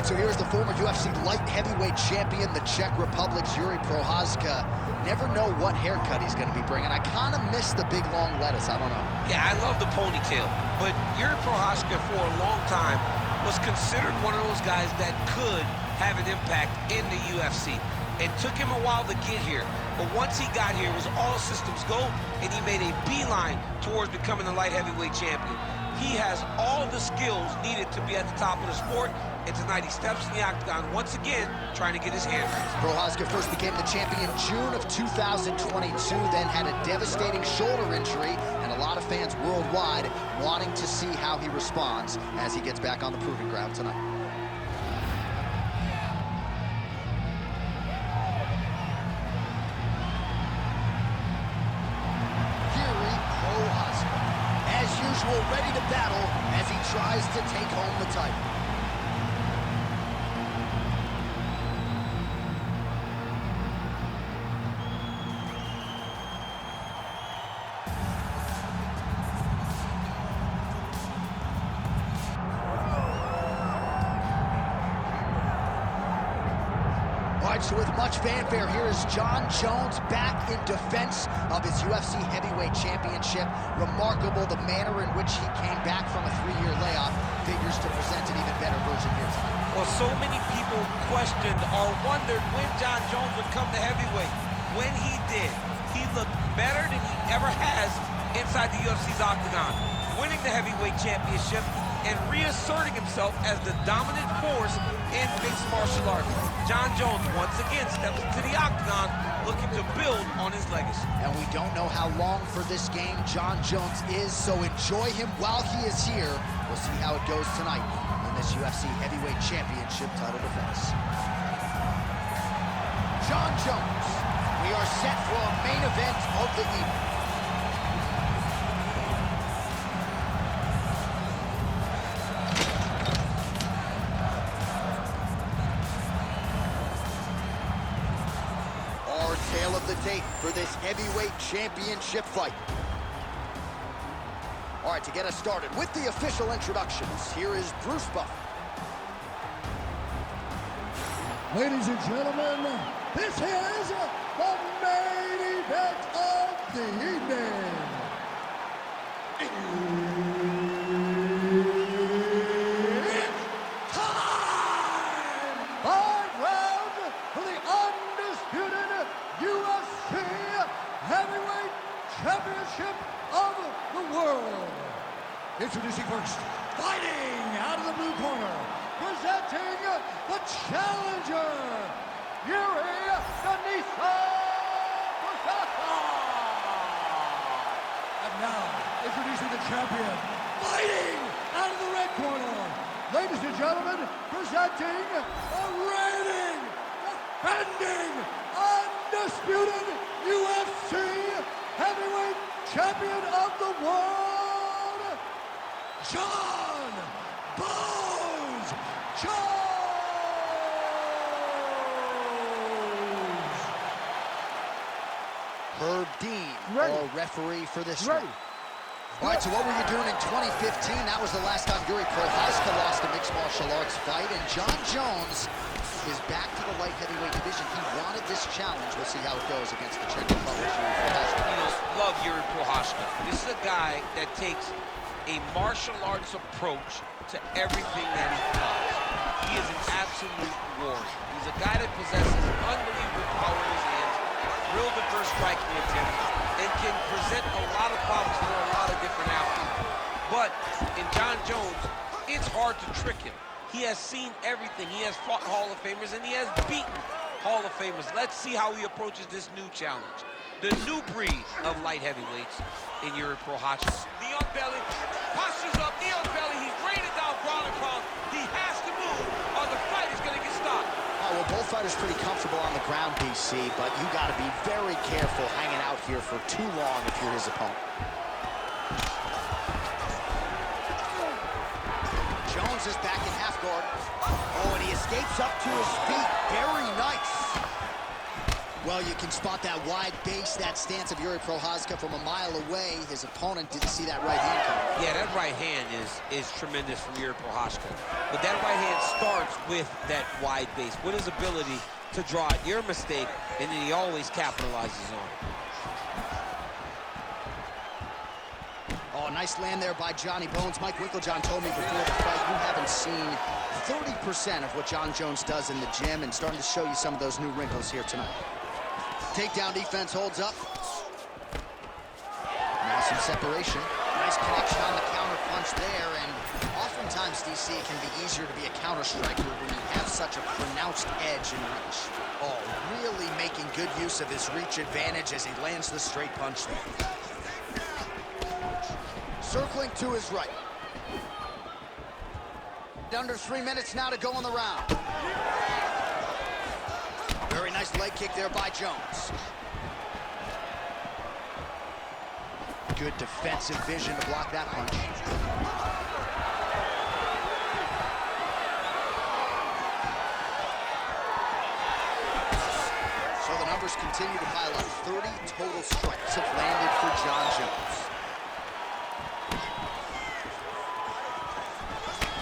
right, so here's the former UFC light heavyweight champion, the Czech Republic's Jiri Prochazka. Never know what haircut he's going to be bringing. I kind of miss the big, long lettuce. I don't know. Yeah, I love the ponytail. But Jiri Prochazka, for a long time, was considered one of those guys that could have an impact in the UFC. It took him a while to get here. But once he got here, it was all systems go, and he made a beeline towards becoming the light heavyweight champion. He has all the skills needed to be at the top of the sport, and tonight he steps in the octagon once again, trying to get his hand raised. Prochazka first became the champion in June of 2022, then had a devastating shoulder injury, and a lot of fans worldwide wanting to see how he responds as he gets back on the proving ground tonight. Ready to battle as he tries to take home the title. All right, so with much fanfare, here is Jon Jones back in defense of his UFC heavyweight championship. Remarkable the manner in which he came back from a 3-year layoff. Figures to present an even better version here tonight. Well, so many people questioned or wondered when Jon Jones would come to heavyweight. When he did, he looked better than he ever has inside the UFC's octagon, winning the heavyweight championship and reasserting himself as the dominant force in mixed martial arts. Jon Jones once again steps into the octagon looking to build on his legacy. And we don't know how long for this game Jon Jones is, so enjoy him while he is here. We'll see how it goes tonight in this UFC heavyweight championship title defense. Jon Jones, we are set for a main event of the evening. Tale of the tape for this heavyweight championship fight. All right, to get us started with the official introductions, here is Bruce Buffer. Ladies and gentlemen, this is the main event of the evening. It's time! 5 rounds for the undisputed UFC Heavyweight Championship of the world. Introducing first, fighting out of the blue corner, presenting the challenger, Jiri Prochazka. And now, introducing the champion, fighting out of the red corner, ladies and gentlemen, presenting the reigning, defending, undisputed UFC Heavyweight Champion of the World, Jon Bones Jones! Herb Dean, our referee for this one. All right, so what were you doing in 2015? That was the last time Jiri Prochazka lost a mixed martial arts fight, and Jon Jones is back to the light heavyweight division. He wanted this challenge. We'll see how it goes against the Czech Republic. Love Jiri Prochazka. This is a guy that takes a martial arts approach to everything that he does. He is an absolute warrior. He's a guy that possesses unbelievable power in his hands, real diverse striking attempts, and can present a lot of problems for a lot of different athletes. But in Jon Jones, it's hard to trick him. He has seen everything. He has fought Hall of Famers, and he has beaten Hall of Famers. Let's see how he approaches this new challenge. The new breed of light heavyweights in Jiri Prochazka. Knee on belly, postures up, knee on belly. He's raining down ground and pound. He has to move, or the fight is going to get stopped. Well, both fighters pretty comfortable on the ground, DC, but you got to be very careful hanging out here for too long if you're his opponent. Jones is back in half guard. Oh, and he escapes up to his feet. Very nice. Well, you can spot that wide base, that stance of Jiri Prochazka from a mile away. His opponent didn't see that right hand coming. Yeah, that right hand is tremendous from Jiri Prochazka. But that right hand starts with that wide base, with his ability to draw out your mistake, and then he always capitalizes on it. Oh, nice land there by Johnny Bones. Mike Winklejohn told me before the fight, you haven't seen 30% of what Jon Jones does in the gym, and starting to show you some of those new wrinkles here tonight. Takedown defense holds up. Now some separation. Nice connection on the counter punch there, and oftentimes, DC, it can be easier to be a counter striker when you have such a pronounced edge and reach. Oh, really making good use of his reach advantage as he lands the straight punch there. Circling to his right. Under 3 minutes now to go in the round. Very nice leg kick there by Jones. Good defensive vision to block that punch. So the numbers continue to pile up. 30 total strikes have landed for Jon Jones.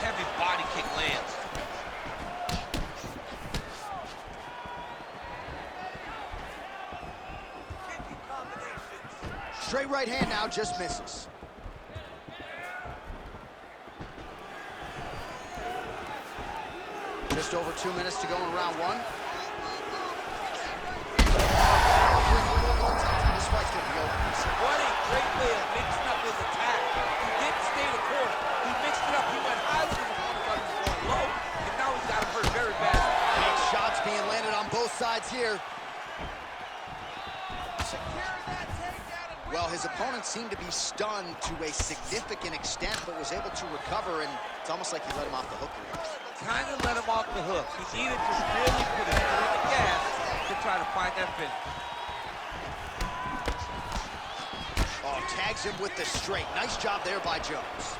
Heavy body kick lands. Straight right hand now, just misses. Just over 2 minutes to go in round one. This fight's gonna be over. What a great way of mixing up his attack. He didn't stay in the corner. He mixed it up. He went high with his opponent, thought he was going low, and now he's got him hurt very bad. Big shots being landed on both sides here. Well, his opponent seemed to be stunned to a significant extent, but was able to recover, and it's almost like he let him off the hook here. Kind of let him off the hook. He needed to really put his foot on the gas to try to find that finish. Oh, tags him with the straight. Nice job there by Jones.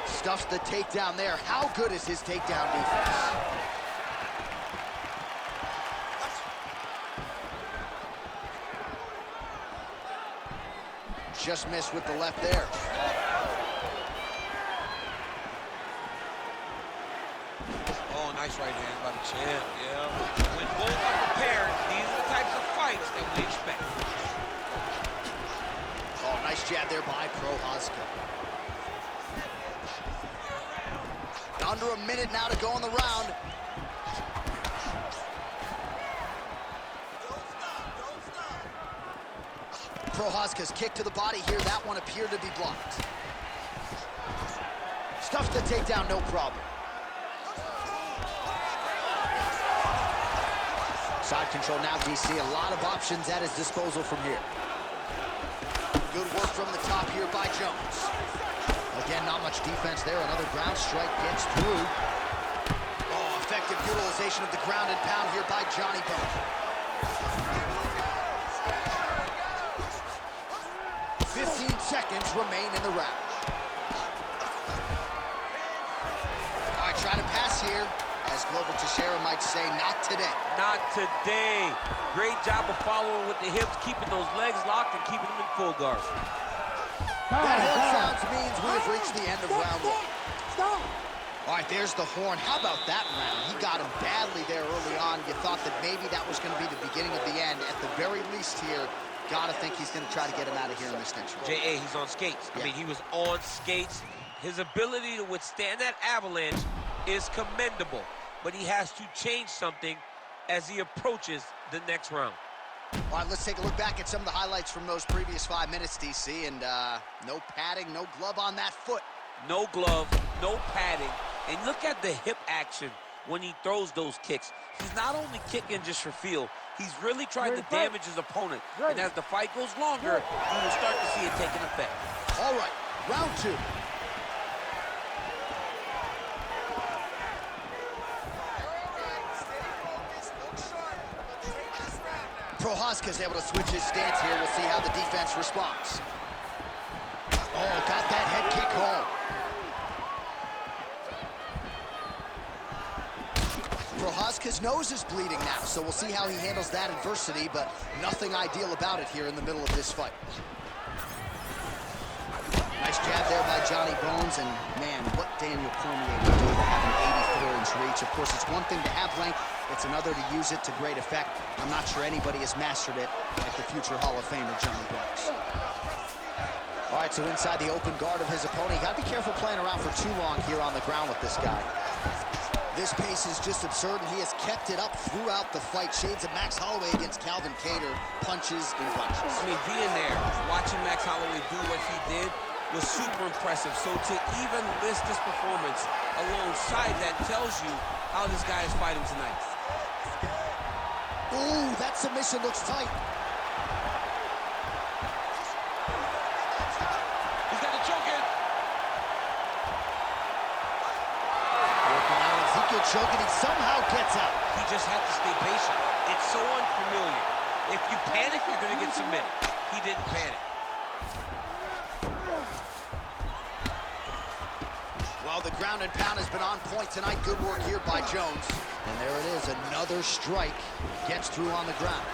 Stuffs the takedown there. How good is his takedown defense? Just missed with the left there. Oh, nice right hand by the champ, yeah. When both are prepared, these are the types of fights that we expect. Oh, nice jab there by Prochazka. Under a minute now to go in the round. Prochazka's kick to the body here. That one appeared to be blocked. Stuffs the takedown, no problem. Side control now, DC. A lot of options at his disposal from here. Good work from the top here by Jones. Again, not much defense there. Another ground strike gets through. Oh, effective utilization of the ground and pound here by Johnny Bones. 15 seconds remain in the round. All right, try to pass here. As Global Teixeira might say, not today. Not today. Great job of following with the hips, keeping those legs locked and keeping them in full guard. That horn sounds means we have reached the end of round one. Stop. All right, there's the horn. How about that round? He got him badly there early on. You thought that maybe that was going to be the beginning of the end. At the very least here, gotta think he's going to try to get him out of here in this next round. J.A., he's on skates. Yeah. I mean, he was on skates. His ability to withstand that avalanche is commendable, but he has to change something as he approaches the next round. All right, let's take a look back at some of the highlights from those previous 5 minutes, DC, and no padding, no glove on that foot. No glove, no padding, and look at the hip action when he throws those kicks. He's not only kicking just for feel, he's really trying to damage his opponent. And as the fight goes longer, you will start to see it taking effect. All right, round two. Prochazka's able to switch his stance here. We'll see how the defense responds. Oh, got that head kick home. Prochazka Prochazka's nose is bleeding now, so we'll see how he handles that adversity, but nothing ideal about it here in the middle of this fight. Nice jab there by Johnny Bones, and man, what Daniel Cormier would do to have an 84-inch reach. Of course, it's one thing to have length, it's another to use it to great effect. I'm not sure anybody has mastered it like the future Hall of Famer Johnny Bones. All right, so inside the open guard of his opponent, you gotta be careful playing around for too long here on the ground with this guy. This pace is just absurd, and he has kept it up throughout the fight. Shades of Max Holloway against Calvin Kattar, punches and bunches. I mean, being there, watching Max Holloway do what he did was super impressive. So to even list this performance alongside that tells you how this guy is fighting tonight. Ooh, that submission looks tight. He's got the choke in. Working out Ezekiel choke, and he somehow gets out. He just had to stay patient. It's so unfamiliar. If you panic, you're going to get submitted. He didn't panic. Well, the ground and pound has been on point tonight. Good work here by Jones. And there it is, another strike gets through on the ground.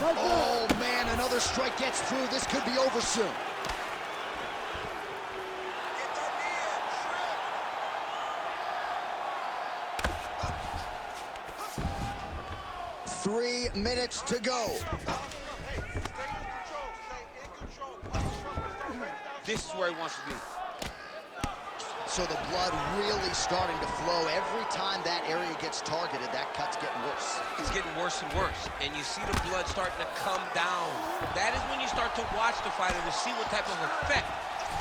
Oh, man, another strike gets through. This could be over soon. Three minutes to go. This is where he wants to be. So the blood really starting to flow. Every time that area gets targeted, that cut's getting worse. It's getting worse and worse. And you see the blood starting to come down. That is when you start to watch the fighter to see what type of effect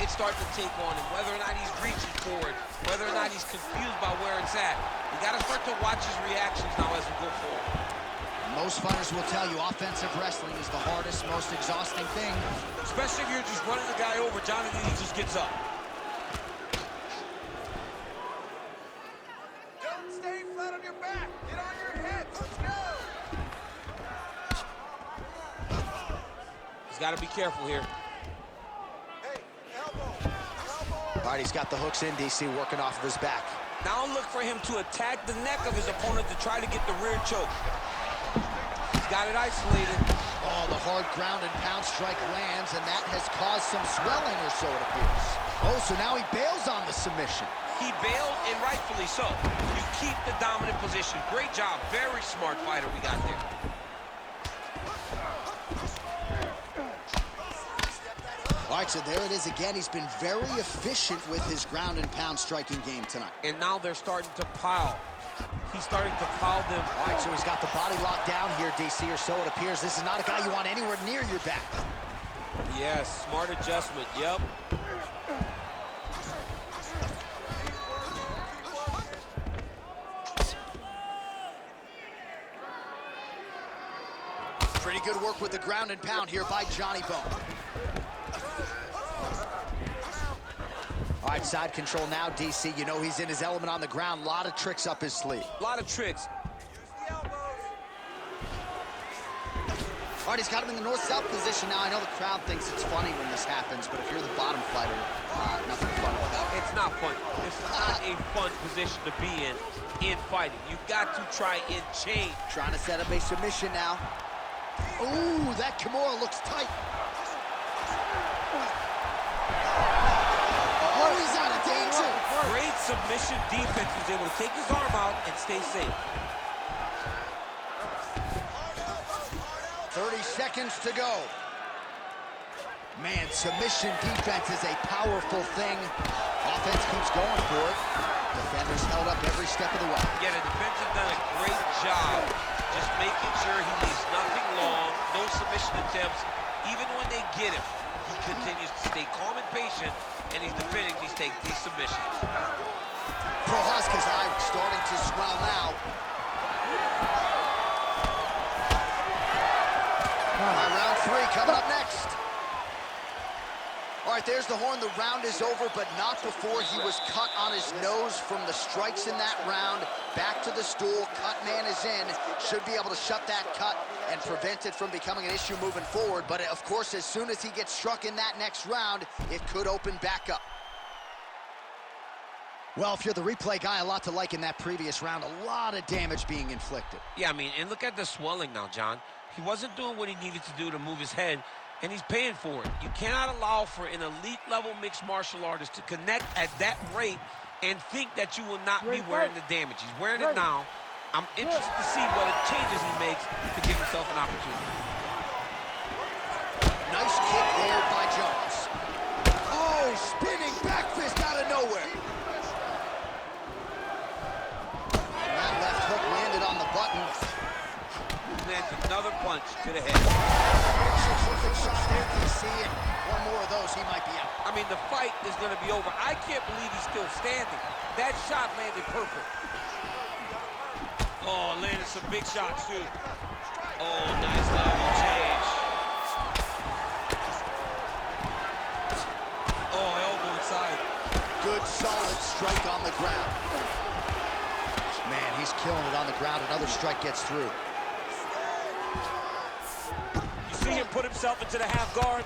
it's starting to take on him, whether or not he's reaching forward, whether or not he's confused by where it's at. You got to start to watch his reactions now as we go forward. Most fighters will tell you offensive wrestling is the hardest, most exhausting thing. Especially if you're just running the guy over. Johnny Lee just gets up. Don't stay flat on your back. Get on your head. Let's go. He's got to be careful here. Hey, elbow. All right, he's got the hooks in, DC, working off of his back. Now look for him to attack the neck of his opponent to try to get the rear choke. He's got it isolated. Oh, the hard ground and pound strike lands, and that has caused some swelling, or so it appears. Oh, so now he bails on the submission. He bailed, and rightfully so. You keep the dominant position. Great job. Very smart fighter we got there. All right, so there it is again. He's been very efficient with his ground and pound striking game tonight. And now they're starting to pile. He's starting to pile them. All right, so he's got the body locked down here, DC, or so it appears. This is not a guy you want anywhere near your back. Yes, smart adjustment. Yep. Pretty good work with the ground and pound here by Johnny Bone. All right, side control now, DC. You know he's in his element on the ground. A lot of tricks up his sleeve. A lot of tricks. All right, he's got him in the north-south position now. I know the crowd thinks it's funny when this happens, but if you're the bottom fighter, nothing fun about that. It's not fun. It's not a fun position to be in fighting. You've got to try and change. Trying to set up a submission now. Ooh, that Kimura looks tight. Oh, he's out of danger. Great submission defense. He was able to take his arm out and stay safe. 30 seconds to go. Man, submission defense is a powerful thing. Offense keeps going for it. Defenders held up every step of the way. Yeah, the defense have done a great job just making sure he leaves nothing long, no submission attempts. Even when they get him, he continues to stay calm and patient, and he's defending these submissions. Prochazka's eye starting to swell now. Round three coming up next. All right, there's the horn. The round is over, but not before he was cut on his nose from the strikes in that round. Back to the stool. Cut man is in. Should be able to shut that cut and prevent it from becoming an issue moving forward. But, of course, as soon as he gets struck in that next round, it could open back up. Well, if you're the replay guy, a lot to like in that previous round. A lot of damage being inflicted. Yeah, I mean, and look at the swelling now, John. He wasn't doing what he needed to do to move his head, and he's paying for it. You cannot allow for an elite-level mixed martial artist to connect at that rate and think that you will not be wearing the damage. He's wearing it now. I'm interested to see what changes he makes to give himself an opportunity. Nice kick there by Jones. Oh, spinning back fist out of nowhere. And that left hook landed on the button. Lands another punch to the head. Terrific shot there, DC, and one more of those, he might be out. I mean, the fight is going to be over. I can't believe he's still standing. That shot landed perfect. Oh, landed some big shots, too. Oh, nice level change. Oh, elbow inside. Good, solid strike on the ground. Man, he's killing it on the ground. Another strike gets through. You see him put himself into the half guard.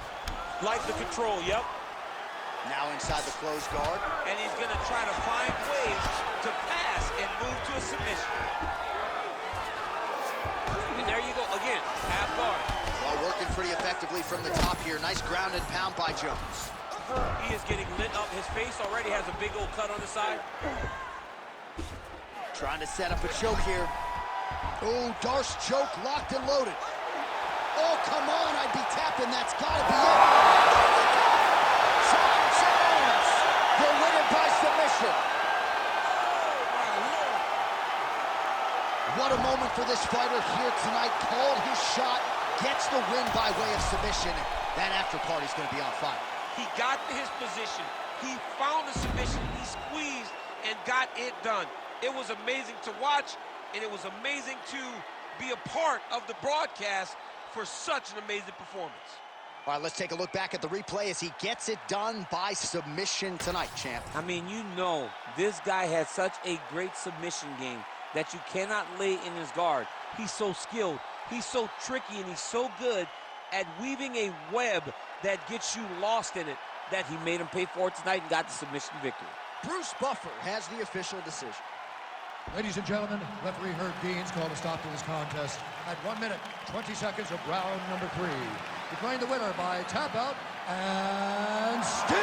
Like the control, yep. Now inside the closed guard. And he's going to try to find ways to pass and move to a submission. And there you go, again, half guard. Well, working pretty effectively from the top here. Nice ground and pound by Jones. He is getting lit up. His face already has a big old cut on the side. Trying to set up a choke here. Oh, Darce choke locked and loaded. Oh, come on, I'd be tapping. That's gotta be it. John Jones, the winner by submission. What a moment for this fighter here tonight. Called his shot, gets the win by way of submission. That after party's gonna be on fire. He got to his position. He found the submission. He squeezed and got it done. It was amazing to watch, and it was amazing to be a part of the broadcast for such an amazing performance. All right, let's take a look back at the replay as he gets it done by submission tonight, champ. I mean, you know, this guy has such a great submission game that you cannot lay in his guard. He's so skilled, he's so tricky, and he's so good at weaving a web that gets you lost in it that he made him pay for it tonight and got the submission victory. Bruce Buffer has the official decision. Ladies and gentlemen, referee Herb Deans called a stop to this contest at 1 minute, 20 seconds of round number 3. Declaring the winner by tap out and still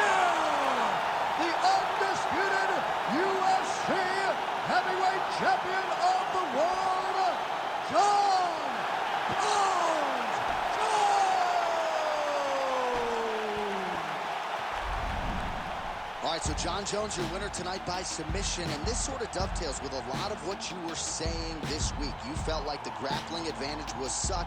the undisputed UFC heavyweight champion of the world, John Jones. All right, so John Jones, your winner tonight by submission, and this sort of dovetails with a lot of what you were saying this week. You felt like the grappling advantage was such